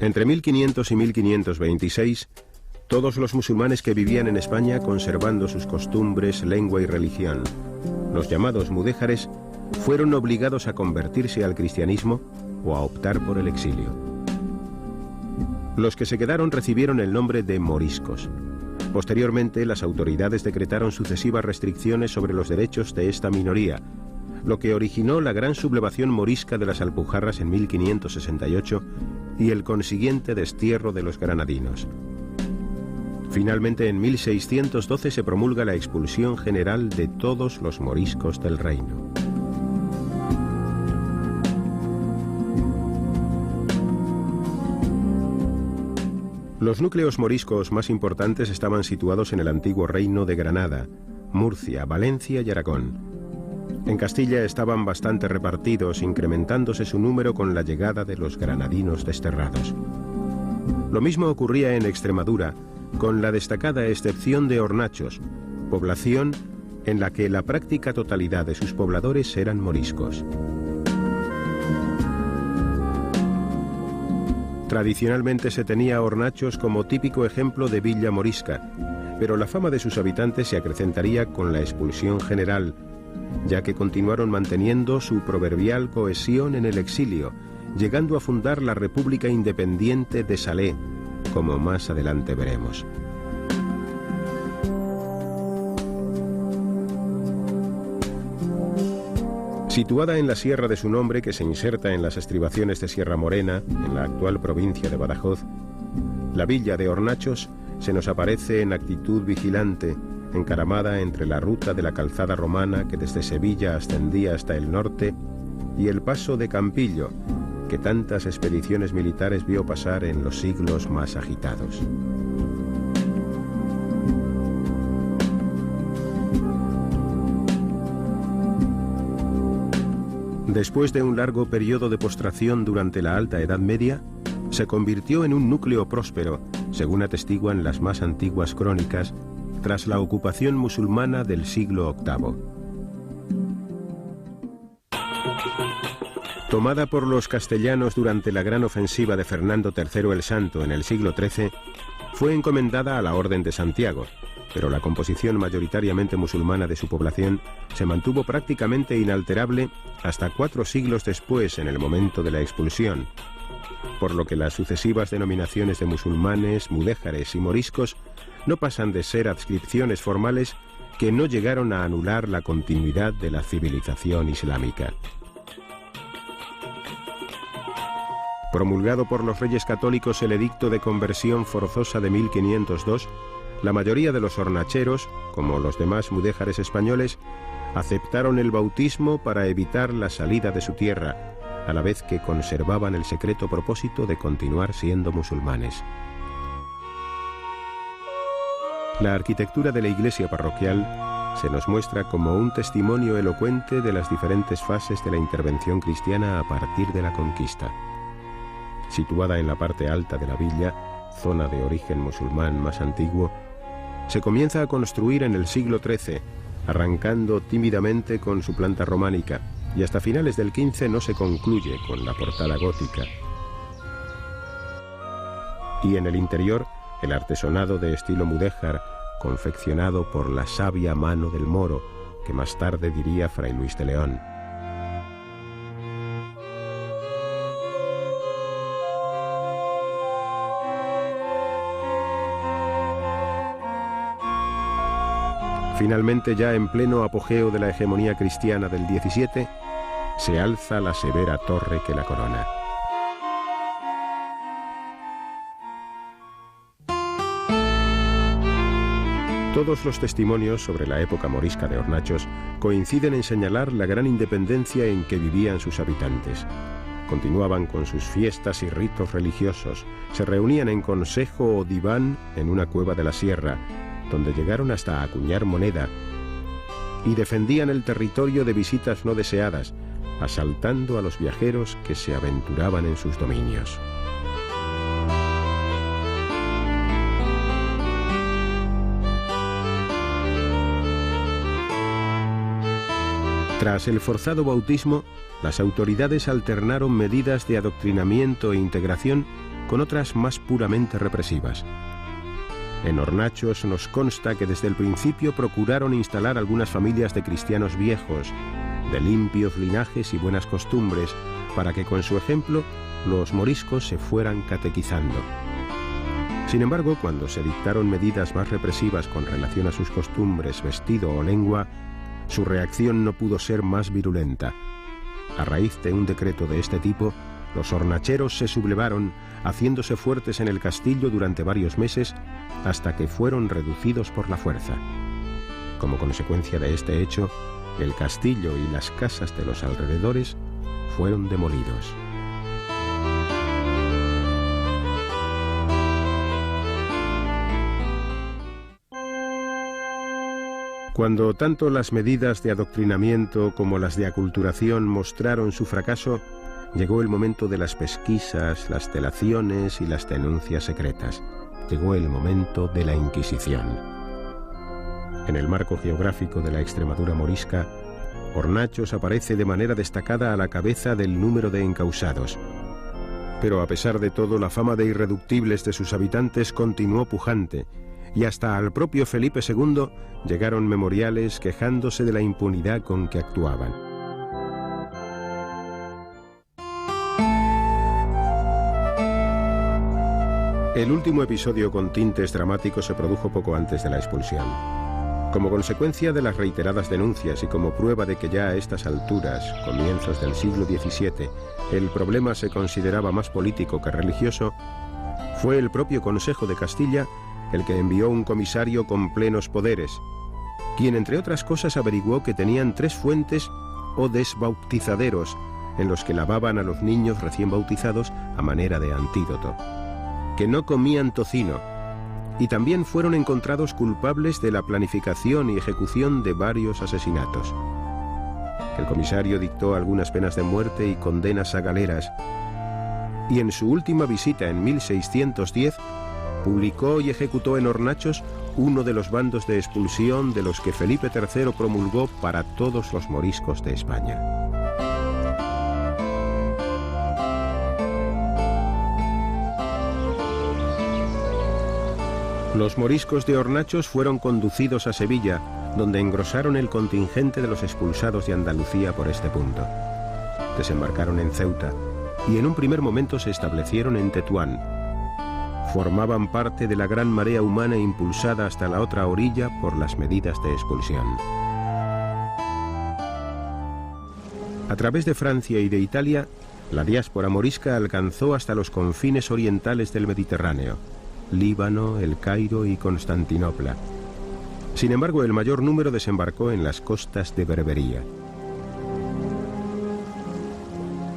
Entre 1500 y 1526, todos los musulmanes que vivían en España, conservando sus costumbres, lengua y religión, los llamados mudéjares, fueron obligados a convertirse al cristianismo o a optar por el exilio. Los que se quedaron recibieron el nombre de moriscos. Posteriormente, las autoridades decretaron sucesivas restricciones sobre los derechos de esta minoría, lo que originó la gran sublevación morisca de las Alpujarras en 1568 y el consiguiente destierro de los granadinos. Finalmente, en 1612 se promulga la expulsión general de todos los moriscos del reino. Los núcleos moriscos más importantes estaban situados en el antiguo reino de Granada, Murcia, Valencia y Aragón. En Castilla estaban bastante repartidos, incrementándose su número con la llegada de los granadinos desterrados. Lo mismo ocurría en Extremadura, con la destacada excepción de Hornachos, población en la que la práctica totalidad de sus pobladores eran moriscos. Tradicionalmente se tenía a Hornachos como típico ejemplo de villa morisca, pero la fama de sus habitantes se acrecentaría con la expulsión general, ya que continuaron manteniendo su proverbial cohesión en el exilio, llegando a fundar la República Independiente de Salé, como más adelante veremos. Situada en la sierra de su nombre, que se inserta en las estribaciones de Sierra Morena, en la actual provincia de Badajoz, la villa de Hornachos se nos aparece en actitud vigilante, encaramada entre la ruta de la calzada romana que desde Sevilla ascendía hasta el norte y el paso de Campillo, que tantas expediciones militares vio pasar en los siglos más agitados. Después de un largo periodo de postración durante la Alta Edad Media, se convirtió en un núcleo próspero, según atestiguan las más antiguas crónicas, tras la ocupación musulmana del siglo VIII. Tomada por los castellanos durante la gran ofensiva de Fernando III el Santo en el siglo XIII, fue encomendada a la Orden de Santiago, pero la composición mayoritariamente musulmana de su población se mantuvo prácticamente inalterable hasta 4 siglos después, en el momento de la expulsión, por lo que las sucesivas denominaciones de musulmanes, mudéjares y moriscos no pasan de ser adscripciones formales que no llegaron a anular la continuidad de la civilización islámica. Promulgado por los reyes católicos el edicto de conversión forzosa de 1502, la mayoría de los hornacheros, como los demás mudéjares españoles, aceptaron el bautismo para evitar la salida de su tierra, a la vez que conservaban el secreto propósito de continuar siendo musulmanes. La arquitectura de la iglesia parroquial se nos muestra como un testimonio elocuente de las diferentes fases de la intervención cristiana a partir de la conquista. Situada en la parte alta de la villa, zona de origen musulmán más antiguo, se comienza a construir en el siglo XIII, arrancando tímidamente con su planta románica, y hasta finales del XV no se concluye con la portada gótica. Y en el interior, el artesonado de estilo mudéjar, confeccionado por la sabia mano del moro, que más tarde diría Fray Luis de León. Finalmente, ya en pleno apogeo de la hegemonía cristiana del XVII, se alza la severa torre que la corona. Todos los testimonios sobre la época morisca de Hornachos coinciden en señalar la gran independencia en que vivían sus habitantes. Continuaban con sus fiestas y ritos religiosos, se reunían en consejo o diván en una cueva de la sierra, donde llegaron hasta a acuñar moneda, y defendían el territorio de visitas no deseadas, asaltando a los viajeros que se aventuraban en sus dominios. Tras el forzado bautismo, las autoridades alternaron medidas de adoctrinamiento e integración con otras más puramente represivas. En Hornachos nos consta que desde el principio procuraron instalar algunas familias de cristianos viejos, de limpios linajes y buenas costumbres, para que con su ejemplo los moriscos se fueran catequizando. Sin embargo, cuando se dictaron medidas más represivas con relación a sus costumbres, vestido o lengua, su reacción no pudo ser más virulenta. A raíz de un decreto de este tipo, los hornacheros se sublevaron, haciéndose fuertes en el castillo durante varios meses, hasta que fueron reducidos por la fuerza. Como consecuencia de este hecho, el castillo y las casas de los alrededores fueron demolidos. Cuando tanto las medidas de adoctrinamiento como las de aculturación mostraron su fracaso, llegó el momento de las pesquisas, las delaciones y las denuncias secretas. Llegó el momento de la Inquisición. En el marco geográfico de la Extremadura morisca, Hornachos aparece de manera destacada a la cabeza del número de encausados. Pero a pesar de todo, la fama de irreductibles de sus habitantes continuó pujante, y hasta al propio Felipe II llegaron memoriales quejándose de la impunidad con que actuaban. El último episodio con tintes dramáticos se produjo poco antes de la expulsión. Como consecuencia de las reiteradas denuncias y como prueba de que ya a estas alturas, comienzos del siglo XVII, el problema se consideraba más político que religioso, fue el propio Consejo de Castilla el que envió un comisario con plenos poderes, quien entre otras cosas averiguó que tenían 3 fuentes o desbautizaderos en los que lavaban a los niños recién bautizados a manera de antídoto, que no comían tocino, y también fueron encontrados culpables de la planificación y ejecución de varios asesinatos. El comisario dictó algunas penas de muerte y condenas a galeras, y en su última visita en 1610 publicó y ejecutó en Hornachos uno de los bandos de expulsión de los que Felipe III promulgó para todos los moriscos de España. Los moriscos de Hornachos fueron conducidos a Sevilla, donde engrosaron el contingente de los expulsados de Andalucía por este punto. Desembarcaron en Ceuta y en un primer momento se establecieron en Tetuán. Formaban parte de la gran marea humana impulsada hasta la otra orilla por las medidas de expulsión. A través de Francia y de Italia, la diáspora morisca alcanzó hasta los confines orientales del Mediterráneo: Líbano, El Cairo y Constantinopla. Sin embargo, el mayor número desembarcó en las costas de Berbería.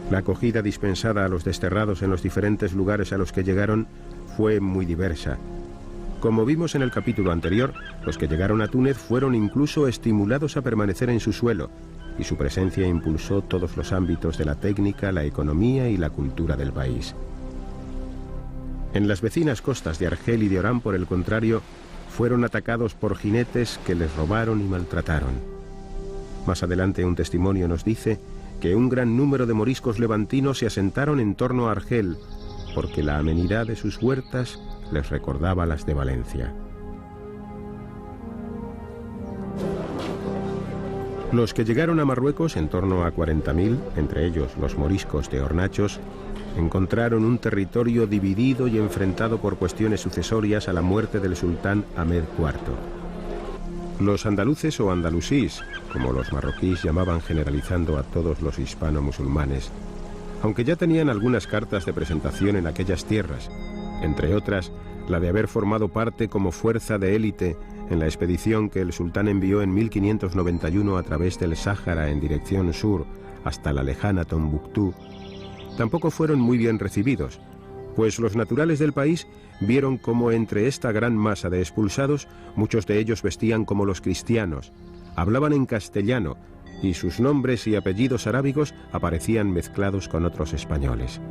La acogida dispensada a los desterrados en los diferentes lugares a los que llegaron fue muy diversa. Como vimos en el capítulo anterior, los que llegaron a Túnez fueron incluso estimulados a permanecer en su suelo, y su presencia impulsó todos los ámbitos de la técnica, la economía y la cultura del país. En las vecinas costas de Argel y de Orán, por el contrario, fueron atacados por jinetes que les robaron y maltrataron. Más adelante un testimonio nos dice que un gran número de moriscos levantinos se asentaron en torno a Argel, porque la amenidad de sus huertas les recordaba las de Valencia. Los que llegaron a Marruecos, en torno a 40.000, entre ellos los moriscos de Hornachos, encontraron un territorio dividido y enfrentado por cuestiones sucesorias a la muerte del sultán Ahmed IV. Los andaluces o andalusís, como los marroquíes llamaban generalizando a todos los hispano-musulmanes, aunque ya tenían algunas cartas de presentación en aquellas tierras, entre otras la de haber formado parte como fuerza de élite en la expedición que el sultán envió en 1591 a través del Sáhara en dirección sur hasta la lejana Tombuctú, tampoco fueron muy bien recibidos, pues los naturales del país vieron cómo entre esta gran masa de expulsados muchos de ellos vestían como los cristianos, hablaban en castellano y sus nombres y apellidos arábigos aparecían mezclados con otros españoles.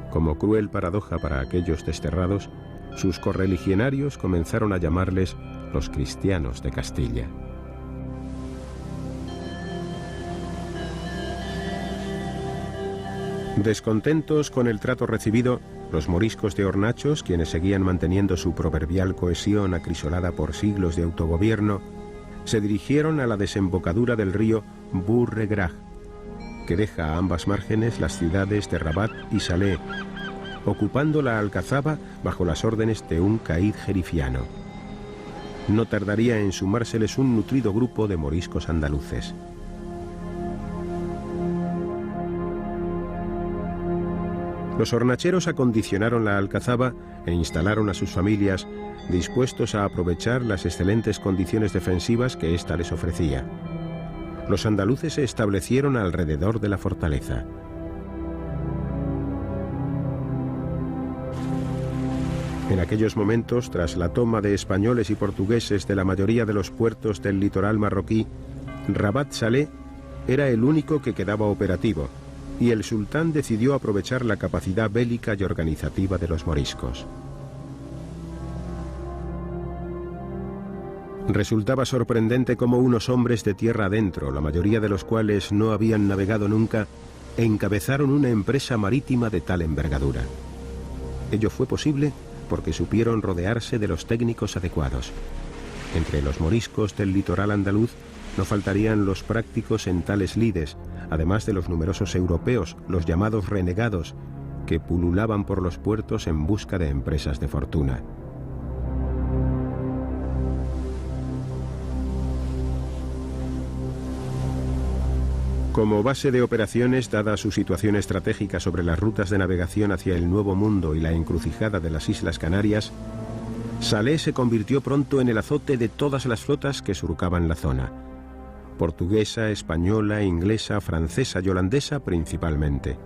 Como cruel paradoja para aquellos desterrados, sus correligionarios comenzaron a llamarles los cristianos de Castilla. Descontentos con el trato recibido, Los moriscos de Hornachos, quienes seguían manteniendo su proverbial cohesión acrisolada por siglos de autogobierno, se dirigieron a la desembocadura del río Bourg-Regrag, que deja a ambas márgenes las ciudades de Rabat y Salé, ocupando la Alcazaba bajo las órdenes de un caid jerifiano. No tardaría en sumárseles un nutrido grupo de moriscos andaluces. Los hornacheros acondicionaron la Alcazaba e instalaron a sus familias, dispuestos a aprovechar las excelentes condiciones defensivas que ésta les ofrecía. Los andaluces se establecieron alrededor de la fortaleza. En aquellos momentos, tras la toma de españoles y portugueses de la mayoría de los puertos del litoral marroquí, Rabat Salé era el único que quedaba operativo, y el sultán decidió aprovechar la capacidad bélica y organizativa de los moriscos. Resultaba sorprendente cómo unos hombres de tierra adentro, la mayoría de los cuales no habían navegado nunca, encabezaron una empresa marítima de tal envergadura. Ello fue posible porque supieron rodearse de los técnicos adecuados. Entre los moriscos del litoral andaluz no faltarían los prácticos en tales lides, además de los numerosos europeos, los llamados renegados, que pululaban por los puertos en busca de empresas de fortuna. Como base de operaciones, dada su situación estratégica sobre las rutas de navegación hacia el Nuevo Mundo y la encrucijada de las Islas Canarias, Salé se convirtió pronto en el azote de todas las flotas que surcaban la zona. Portuguesa, española, inglesa, francesa y holandesa principalmente.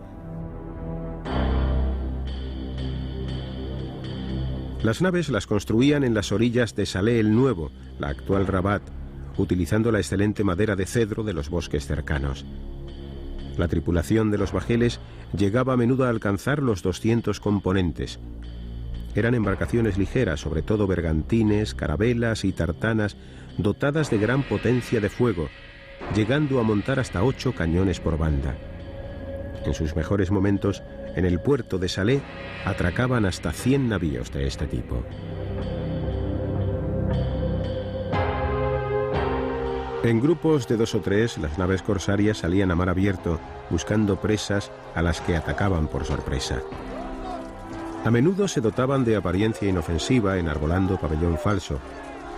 Las naves las construían en las orillas de Salé el Nuevo, la actual Rabat, utilizando la excelente madera de cedro de los bosques cercanos. La tripulación de los bajeles llegaba a menudo a alcanzar los 200 componentes. Eran embarcaciones ligeras, sobre todo bergantines, carabelas y tartanas, dotadas de gran potencia de fuego, llegando a montar hasta 8 cañones por banda. En sus mejores momentos, en el puerto de Salé, atracaban hasta 100 navíos de este tipo. En grupos de 2 o 3, las naves corsarias salían a mar abierto, buscando presas a las que atacaban por sorpresa. A menudo se dotaban de apariencia inofensiva, enarbolando pabellón falso,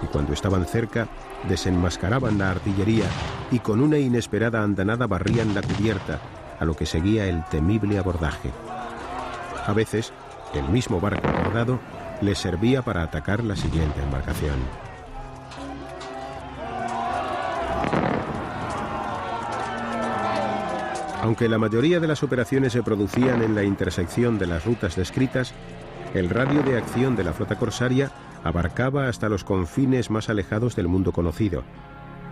y cuando estaban cerca, desenmascaraban la artillería y con una inesperada andanada barrían la cubierta, a lo que seguía el temible abordaje. A veces, el mismo barco abordado les servía para atacar la siguiente embarcación. Aunque la mayoría de las operaciones se producían en la intersección de las rutas descritas, el radio de acción de la flota corsaria abarcaba hasta los confines más alejados del mundo conocido,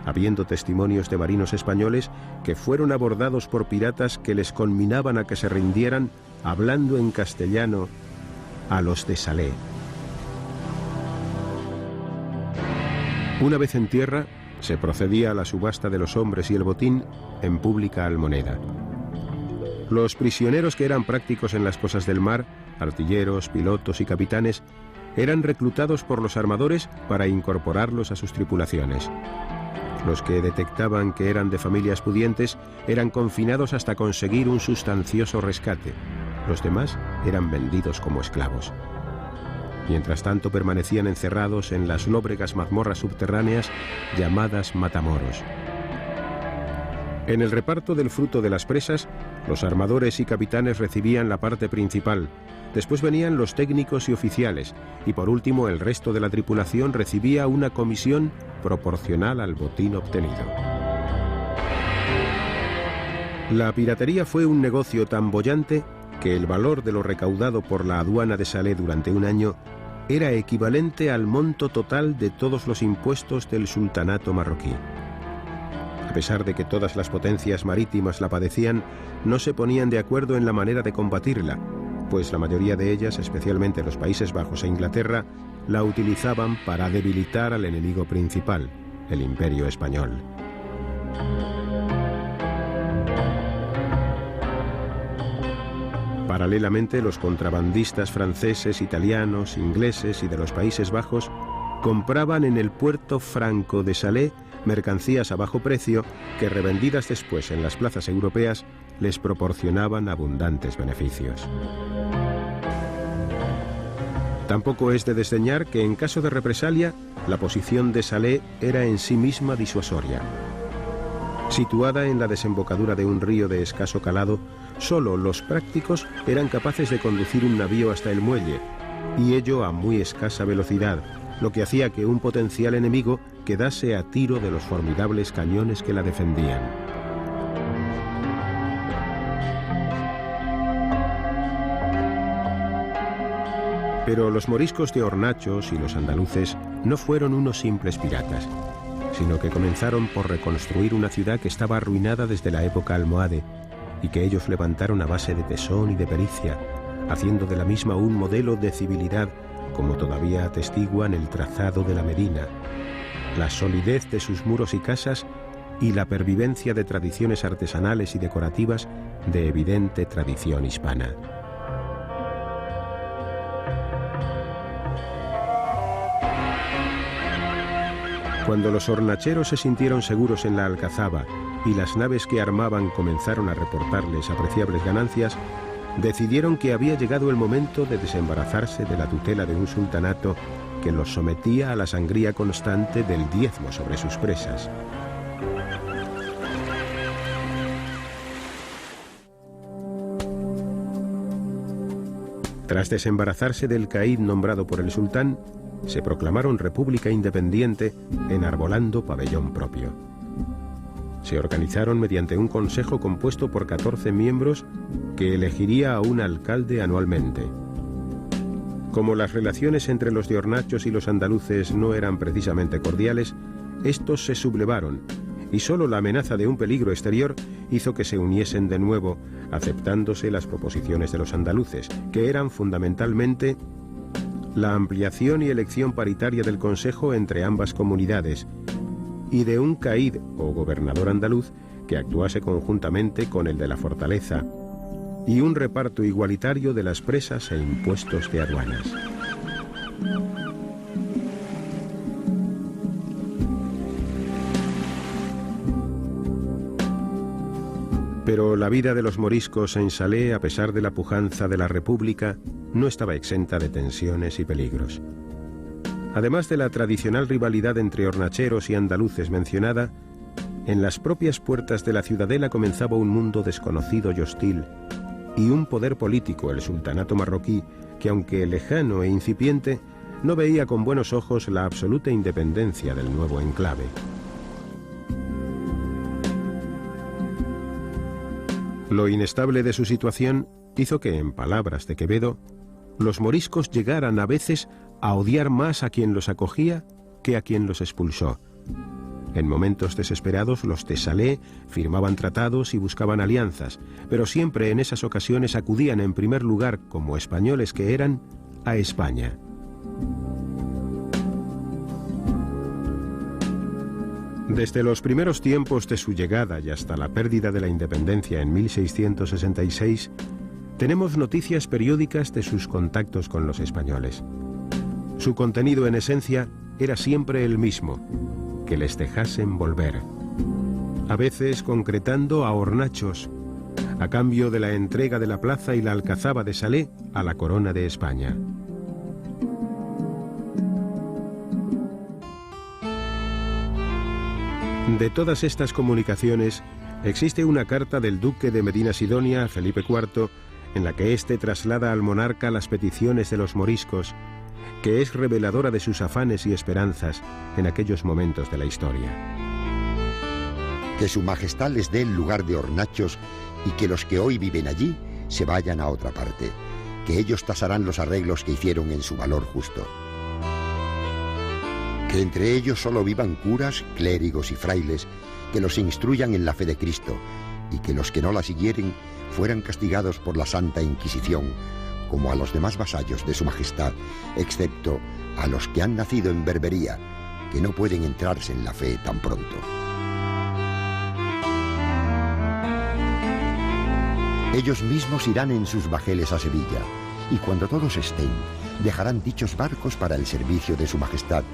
habiendo testimonios de marinos españoles que fueron abordados por piratas que les conminaban a que se rindieran hablando en castellano a los de Salé. Una vez en tierra, se procedía a la subasta de los hombres y el botín en pública almoneda. Los prisioneros que eran prácticos en las cosas del mar, artilleros, pilotos y capitanes, eran reclutados por los armadores para incorporarlos a sus tripulaciones. Los que detectaban que eran de familias pudientes eran confinados hasta conseguir un sustancioso rescate. Los demás eran vendidos como esclavos. Mientras tanto permanecían encerrados en las lóbregas mazmorras subterráneas llamadas matamoros. En el reparto del fruto de las presas, los armadores y capitanes recibían la parte principal, después venían los técnicos y oficiales, y por último el resto de la tripulación recibía una comisión proporcional al botín obtenido. La piratería fue un negocio tan boyante que el valor de lo recaudado por la aduana de Salé durante un año era equivalente al monto total de todos los impuestos del sultanato marroquí. A pesar de que todas las potencias marítimas la padecían, no se ponían de acuerdo en la manera de combatirla, pues la mayoría de ellas, especialmente los Países Bajos e Inglaterra, la utilizaban para debilitar al enemigo principal, el Imperio Español. Paralelamente, los contrabandistas franceses, italianos, ingleses y de los Países Bajos compraban en el puerto franco de Salé mercancías a bajo precio que, revendidas después en las plazas europeas, les proporcionaban abundantes beneficios. Tampoco es de desdeñar que, en caso de represalia, la posición de Salé era en sí misma disuasoria. Situada en la desembocadura de un río de escaso calado, solo los prácticos eran capaces de conducir un navío hasta el muelle, y ello a muy escasa velocidad, lo que hacía que un potencial enemigo quedase a tiro de los formidables cañones que la defendían. Pero los moriscos de Hornachos y los andaluces no fueron unos simples piratas, sino que comenzaron por reconstruir una ciudad que estaba arruinada desde la época almohade y que ellos levantaron a base de tesón y de pericia, haciendo de la misma un modelo de civilidad, como todavía atestiguan el trazado de la Medina, la solidez de sus muros y casas y la pervivencia de tradiciones artesanales y decorativas de evidente tradición hispana. Cuando los hornacheros se sintieron seguros en la Alcazaba y las naves que armaban comenzaron a reportarles apreciables ganancias, decidieron que había llegado el momento de desembarazarse de la tutela de un sultanato que los sometía a la sangría constante del diezmo sobre sus presas. Tras desembarazarse del caid nombrado por el sultán, se proclamaron república independiente, enarbolando pabellón propio. Se organizaron mediante un consejo compuesto por 14 miembros que elegiría a un alcalde anualmente. Como las relaciones entre los de Hornachos y los andaluces no eran precisamente cordiales, estos se sublevaron y solo la amenaza de un peligro exterior hizo que se uniesen de nuevo, aceptándose las proposiciones de los andaluces, que eran fundamentalmente la ampliación y elección paritaria del consejo entre ambas comunidades y de un caid o gobernador andaluz que actuase conjuntamente con el de la fortaleza, y un reparto igualitario de las presas e impuestos de aduanas. Pero la vida de los moriscos en Salé, a pesar de la pujanza de la República, no estaba exenta de tensiones y peligros. Además de la tradicional rivalidad entre hornacheros y andaluces mencionada, en las propias puertas de la ciudadela comenzaba un mundo desconocido y hostil, y un poder político, el sultanato marroquí, que aunque lejano e incipiente, no veía con buenos ojos la absoluta independencia del nuevo enclave. Lo inestable de su situación hizo que, en palabras de Quevedo, los moriscos llegaran a veces a odiar más a quien los acogía que a quien los expulsó. En momentos desesperados, los de Salé firmaban tratados y buscaban alianzas, pero siempre en esas ocasiones acudían en primer lugar, como españoles que eran, a España. Desde los primeros tiempos de su llegada y hasta la pérdida de la independencia en 1666, tenemos noticias periódicas de sus contactos con los españoles. Su contenido en esencia era siempre el mismo: que les dejasen volver, a veces concretando a Hornachos, a cambio de la entrega de la plaza y la alcazaba de Salé a la corona de España. De todas estas comunicaciones, existe una carta del duque de Medina Sidonia a Felipe IV, en la que éste traslada al monarca las peticiones de los moriscos, que es reveladora de sus afanes y esperanzas en aquellos momentos de la historia. Que su majestad les dé el lugar de Hornachos y que los que hoy viven allí se vayan a otra parte, que ellos tasarán los arreglos que hicieron en su valor justo. Que entre ellos solo vivan curas, clérigos y frailes, que los instruyan en la fe de Cristo, y que los que no la siguieren fueran castigados por la Santa Inquisición, como a los demás vasallos de su majestad, excepto a los que han nacido en Berbería, que no pueden entrarse en la fe tan pronto. Ellos mismos irán en sus bajeles a Sevilla, y cuando todos estén, dejarán dichos barcos para el servicio de su majestad,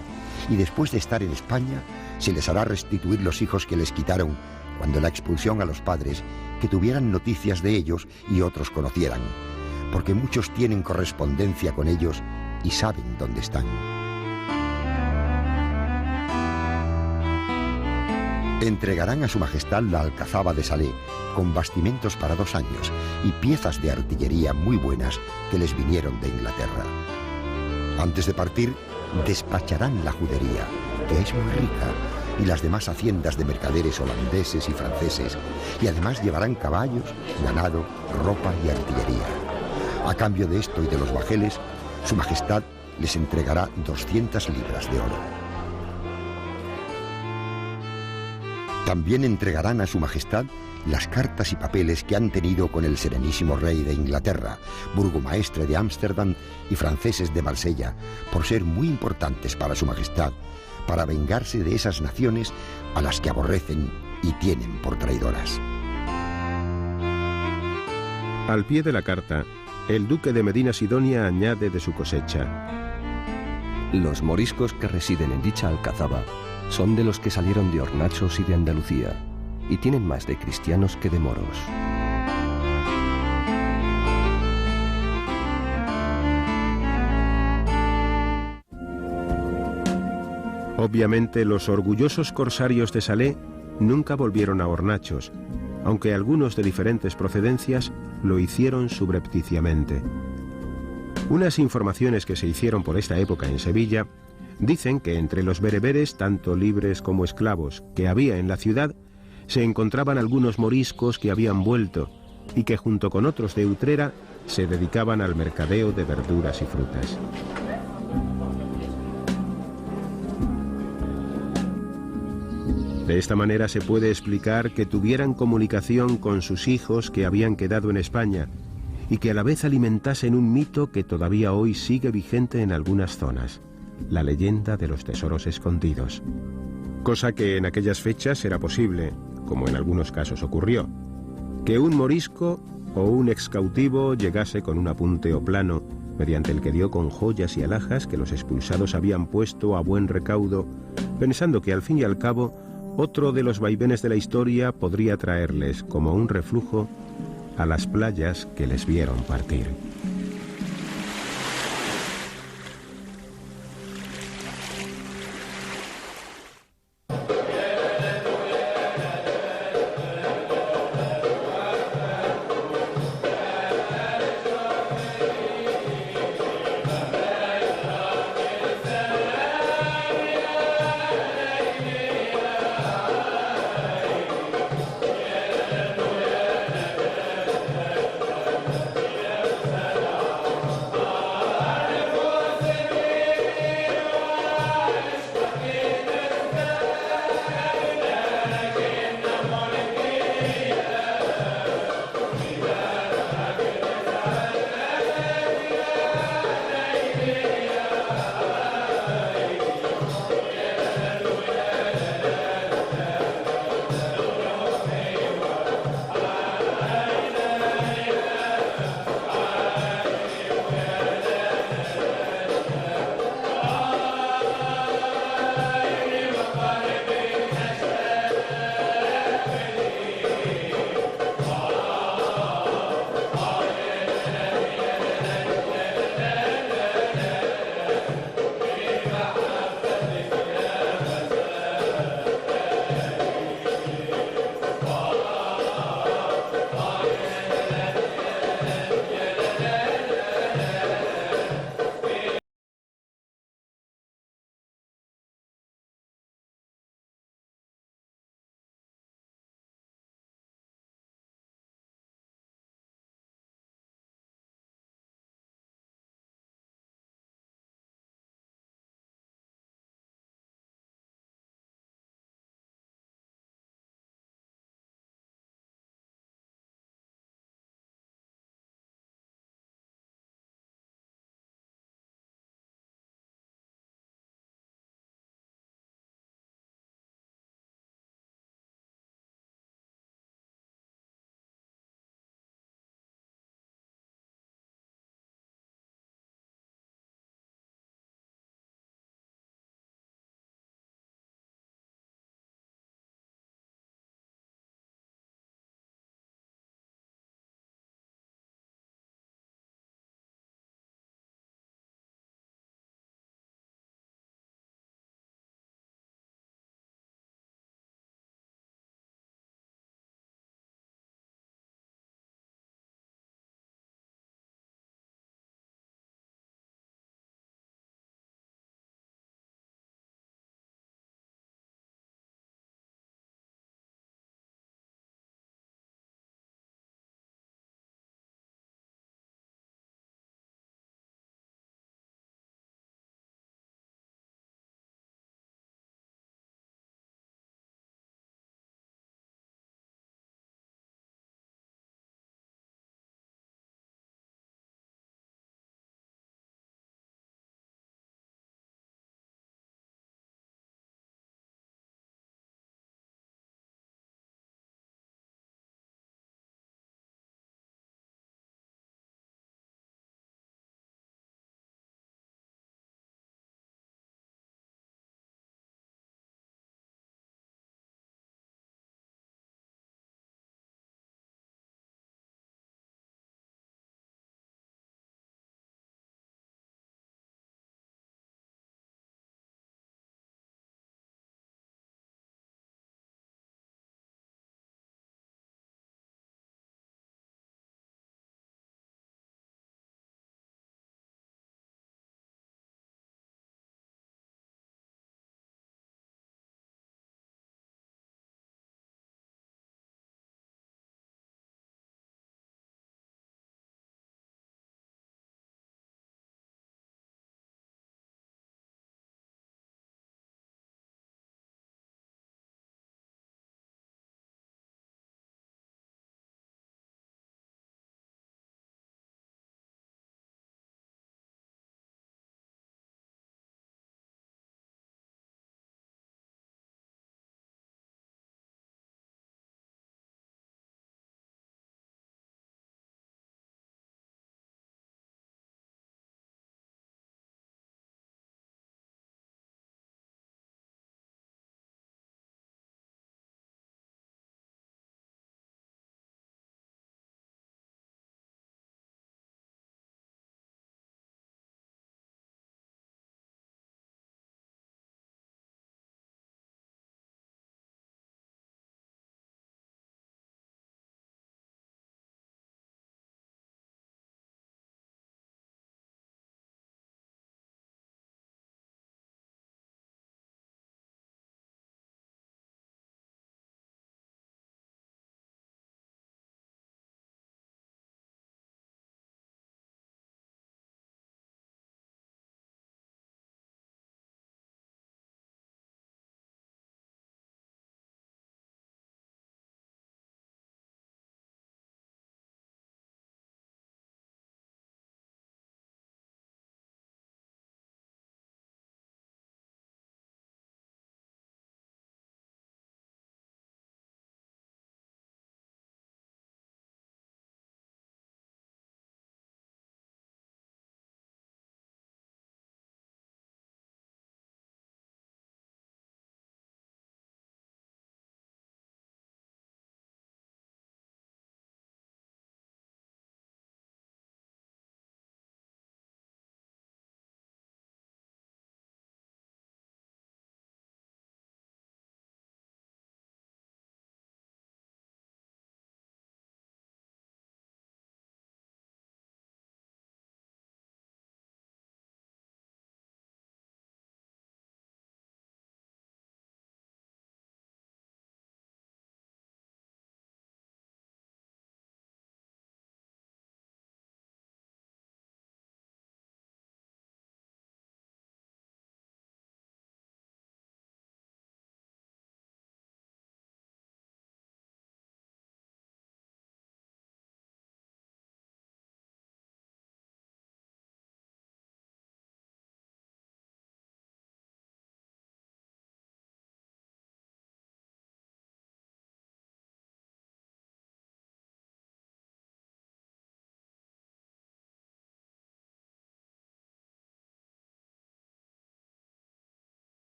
y después de estar en España, se les hará restituir los hijos que les quitaron cuando la expulsión a los padres, que tuvieran noticias de ellos y otros conocieran, porque muchos tienen correspondencia con ellos y saben dónde están. Entregarán a su majestad la alcazaba de Salé, con bastimentos para 2 años y piezas de artillería muy buenas que les vinieron de Inglaterra. Antes de partir, despacharán la judería, que es muy rica, y las demás haciendas de mercaderes holandeses y franceses, y además llevarán caballos, ganado, ropa y artillería. A cambio de esto y de los bajeles, su majestad les entregará 200 libras de oro. También entregarán a su majestad las cartas y papeles que han tenido con el serenísimo rey de Inglaterra, burgomaestre de Ámsterdam y franceses de Marsella, por ser muy importantes para su majestad, para vengarse de esas naciones a las que aborrecen y tienen por traidoras. Al pie de la carta, el duque de Medina Sidonia añade de su cosecha: los moriscos que residen en dicha alcazaba son de los que salieron de Hornachos y de Andalucía, y tienen más de cristianos que de moros. Obviamente, los orgullosos corsarios de Salé nunca volvieron a Hornachos, aunque algunos de diferentes procedencias lo hicieron subrepticiamente. Unas informaciones que se hicieron por esta época en Sevilla dicen que entre los bereberes, tanto libres como esclavos, que había en la ciudad, se encontraban algunos moriscos que habían vuelto y que junto con otros de Utrera se dedicaban al mercadeo de verduras y frutas. De esta manera se puede explicar que tuvieran comunicación con sus hijos que habían quedado en España y que a la vez alimentasen un mito que todavía hoy sigue vigente en algunas zonas: la leyenda de los tesoros escondidos. Cosa que en aquellas fechas era posible, como en algunos casos ocurrió, que un morisco o un excautivo llegase con un apunte o plano, mediante el que dio con joyas y alhajas que los expulsados habían puesto a buen recaudo, pensando que al fin y al cabo otro de los vaivenes de la historia podría traerles como un reflujo a las playas que les vieron partir.